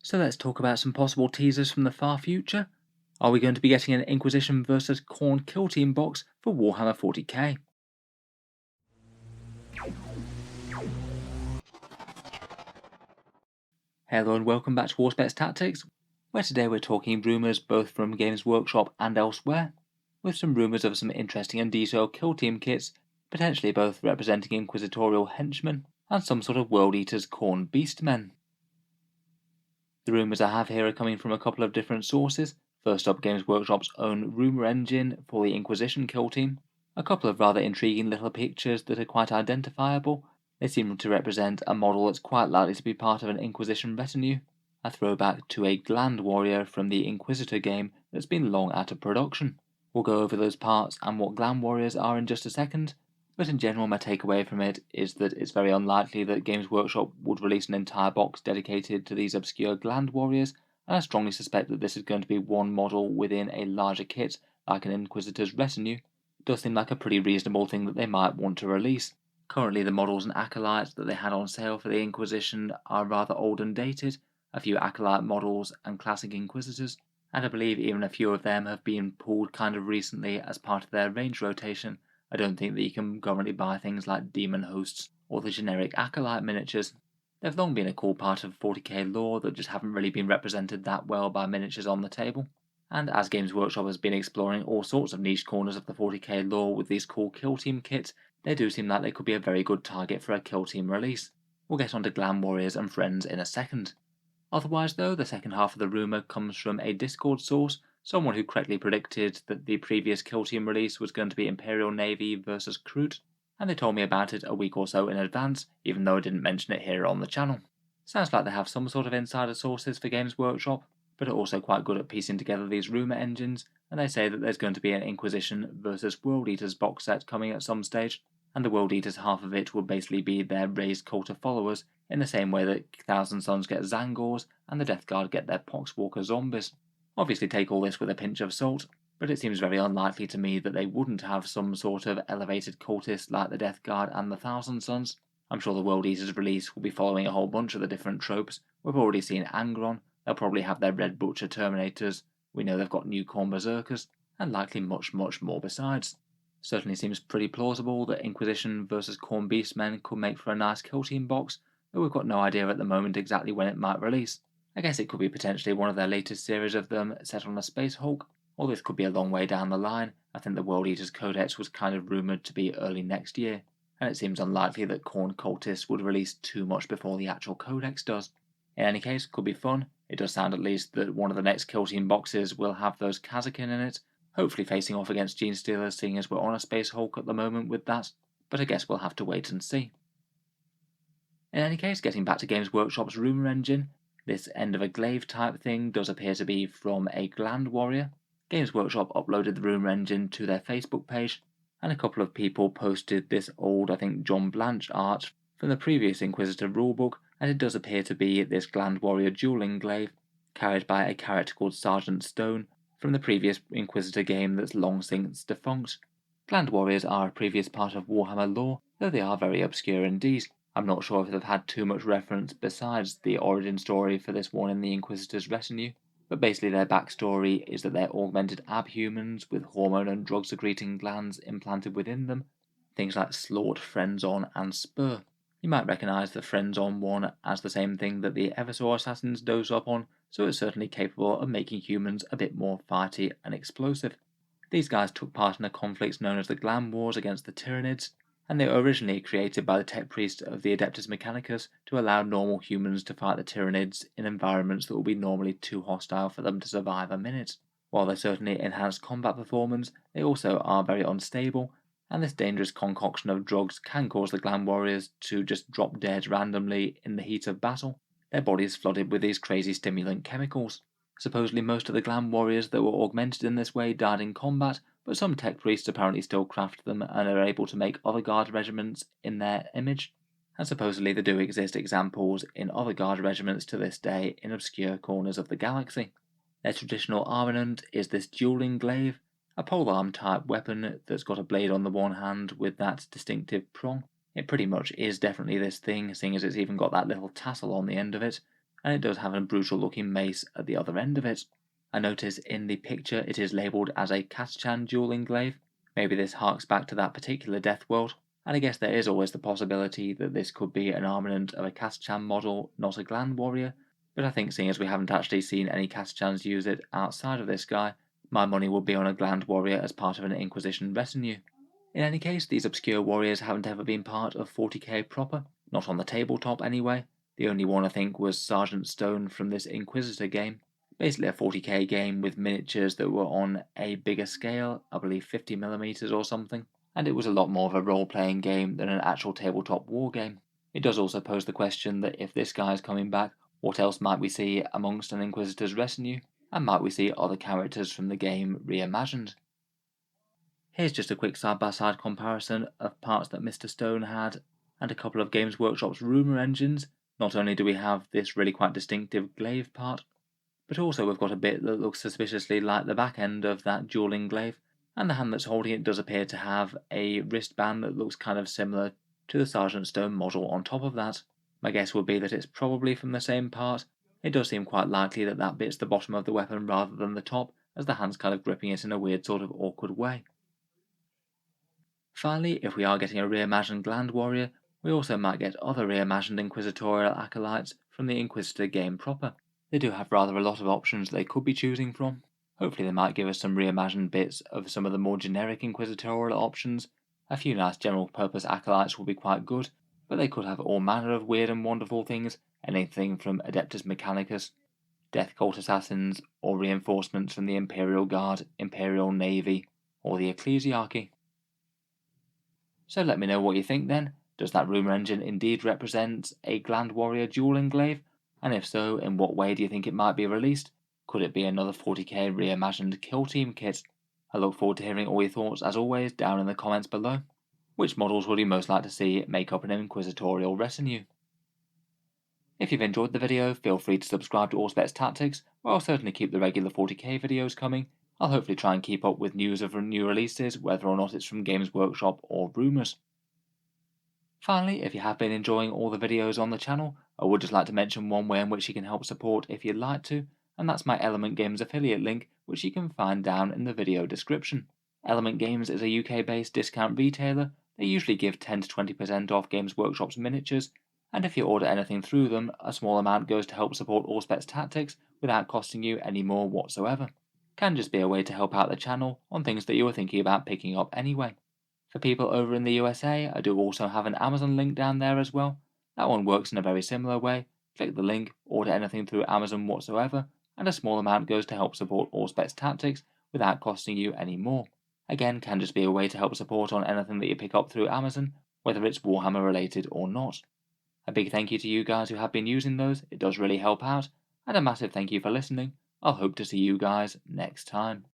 So let's talk about some possible teasers from the far future. Are we going to be getting an Inquisition vs Khorne kill team box for Warhammer 40k? Hello and welcome back to Warspecs Tactics, where today we're talking rumours both from Games Workshop and elsewhere, with some rumours of some interesting and detailed kill team kits, potentially both representing inquisitorial henchmen and some sort of World Eater's Khorne Beastmen. The rumours I have here are coming from a couple of different sources. First up, Games Workshop's own rumour engine for the Inquisition kill team. A couple of rather intriguing little pictures that are quite identifiable. They seem to represent a model that's quite likely to be part of an Inquisition retinue, a throwback to a Gland Warrior from the Inquisitor game that's been long out of production. We'll go over those parts and what Gland Warriors are in just a second, but in general my takeaway from it is that it's very unlikely that Games Workshop would release an entire box dedicated to these obscure Gland Warriors, and I strongly suspect that this is going to be one model within a larger kit like an Inquisitor's retinue. It does seem like a pretty reasonable thing that they might want to release. Currently the models and acolytes that they had on sale for the Inquisition are rather old and dated, a few acolyte models and classic Inquisitors, and I believe even a few of them have been pulled kind of recently as part of their range rotation. I don't think that you can currently buy things like demon hosts or the generic acolyte miniatures. They've long been a cool part of 40k lore that just haven't really been represented that well by miniatures on the table. And as Games Workshop has been exploring all sorts of niche corners of the 40k lore with these cool kill team kits, they do seem like they could be a very good target for a kill team release. We'll get onto Gland Warriors and friends in a second. Otherwise though, the second half of the rumour comes from a Discord source, someone who correctly predicted that the previous kill team release was going to be Imperial Navy versus Kroot, and they told me about it a week or so in advance, even though I didn't mention it here on the channel. Sounds like they have some sort of insider sources for Games Workshop, but are also quite good at piecing together these rumour engines, and they say that there's going to be an Inquisition versus World Eaters box set coming at some stage, and the World Eaters half of it will basically be their raised cult of followers, in the same way that Thousand Sons get Zangors and the Death Guard get their Poxwalker zombies. Obviously take all this with a pinch of salt, but it seems very unlikely to me that they wouldn't have some sort of elevated cultist like the Death Guard and the Thousand Sons. I'm sure the World Eaters release will be following a whole bunch of the different tropes. We've already seen Angron, they'll probably have their Red Butcher Terminators, we know they've got new Khorne Berserkers, and likely much more besides. Certainly seems pretty plausible that Inquisition vs Khorne Beastmen could make for a nice kill team box, but we've got no idea at the moment exactly when it might release. I guess it could be potentially one of their latest series of them set on a Space Hulk, or this could be a long way down the line. I think the World Eaters Codex was kind of rumoured to be early next year, and it seems unlikely that Khorne Cultists would release too much before the actual Codex does. In any case, could be fun. It does sound at least that one of the next kill team boxes will have those Kazakin in it, hopefully facing off against Gene Stealers, seeing as we're on a Space Hulk at the moment with that, but I guess we'll have to wait and see. In any case, getting back to Games Workshop's rumour engine, this end of a glaive type thing does appear to be from a Gland Warrior. Games Workshop uploaded the rumour engine to their Facebook page, and a couple of people posted this old, I think, John Blanche art from the previous Inquisitor rulebook, and it does appear to be this Gland Warrior dueling glaive, carried by a character called Sergeant Stone from the previous Inquisitor game that's long since defunct. Gland Warriors are a previous part of Warhammer lore, though they are very obscure indeed. I'm not sure if they've had too much reference besides the origin story for this one in the Inquisitor's retinue, but basically their backstory is that they're augmented abhumans with hormone and drug-secreting glands implanted within them, things like Slort, Frenzon, and Spur. You might recognise the Frenzon one as the same thing that the Eversor assassins dose up on, so it's certainly capable of making humans a bit more fighty and explosive. These guys took part in a conflict known as the Gland Wars against the Tyranids, and they were originally created by the tech priest of the Adeptus Mechanicus to allow normal humans to fight the Tyranids in environments that would be normally too hostile for them to survive a minute. While they certainly enhance combat performance, they also are very unstable, and this dangerous concoction of drugs can cause the Gland Warriors to just drop dead randomly in the heat of battle, their bodies flooded with these crazy stimulant chemicals. Supposedly most of the Gland Warriors that were augmented in this way died in combat, but some tech priests apparently still craft them and are able to make other guard regiments in their image, and supposedly there do exist examples in other guard regiments to this day in obscure corners of the galaxy. Their traditional armament is this dueling glaive, a polearm type weapon that's got a blade on the one hand with that distinctive prong. It pretty much is definitely this thing, seeing as it's even got that little tassel on the end of it, and it does have a brutal looking mace at the other end of it. I notice in the picture it is labelled as a Kaschan dueling glaive. Maybe this harks back to that particular death world, and I guess there is always the possibility that this could be an armament of a Kaschan model, not a Gland Warrior, but I think seeing as we haven't actually seen any Kaschans use it outside of this guy, my money would be on a Gland Warrior as part of an Inquisition retinue. In any case, these obscure warriors haven't ever been part of 40k proper, not on the tabletop anyway. The only one I think was Sergeant Stone from this Inquisitor game. Basically a 40k game with miniatures that were on a bigger scale, I believe 50mm or something, and it was a lot more of a role-playing game than an actual tabletop war game. It does also pose the question that if this guy is coming back, what else might we see amongst an Inquisitor's retinue, and might we see other characters from the game reimagined? Here's just a quick side-by-side comparison of parts that Mr. Stone had and a couple of Games Workshop's rumour engines. Not only do we have this really quite distinctive glaive part, but also we've got a bit that looks suspiciously like the back end of that dueling glaive, and the hand that's holding it does appear to have a wristband that looks kind of similar to the Sergeant Stone model on top of that. My guess would be that it's probably from the same part. It does seem quite likely that that bit's the bottom of the weapon rather than the top, as the hand's kind of gripping it in a weird sort of awkward way. Finally, if we are getting a reimagined Gland Warrior, we also might get other reimagined Inquisitorial acolytes from the Inquisitor game proper. They do have rather a lot of options they could be choosing from. Hopefully they might give us some reimagined bits of some of the more generic Inquisitorial options. A few nice general purpose acolytes will be quite good, but they could have all manner of weird and wonderful things, anything from Adeptus Mechanicus, Death Cult Assassins, or reinforcements from the Imperial Guard, Imperial Navy, or the Ecclesiarchy. So let me know what you think then. Does that rumour engine indeed represent a Gland Warrior dueling glaive? And if so, in what way do you think it might be released? Could it be another 40k reimagined kill team kit? I look forward to hearing all your thoughts as always down in the comments below. Which models would you most like to see make up an Inquisitorial retinue? If you've enjoyed the video, feel free to subscribe to Auspex Tactics, where I'll certainly keep the regular 40k videos coming. I'll hopefully try and keep up with news of new releases, whether or not it's from Games Workshop or Rumours. Finally, if you have been enjoying all the videos on the channel, I would just like to mention one way in which you can help support if you'd like to, and that's my Element Games affiliate link, which you can find down in the video description. Element Games is a UK-based discount retailer. They usually give 10 to 20% off Games Workshop's miniatures, and if you order anything through them, a small amount goes to help support Auspex Tactics without costing you any more whatsoever. Can just be a way to help out the channel on things that you were thinking about picking up anyway. For people over in the USA, I do also have an Amazon link down there as well. That one works in a very similar way. Click the link, order anything through Amazon whatsoever, and a small amount goes to help support Auspex Tactics without costing you any more. Again, can just be a way to help support on anything that you pick up through Amazon, whether it's Warhammer related or not. A big thank you to you guys who have been using those, it does really help out, and a massive thank you for listening. I'll hope to see you guys next time.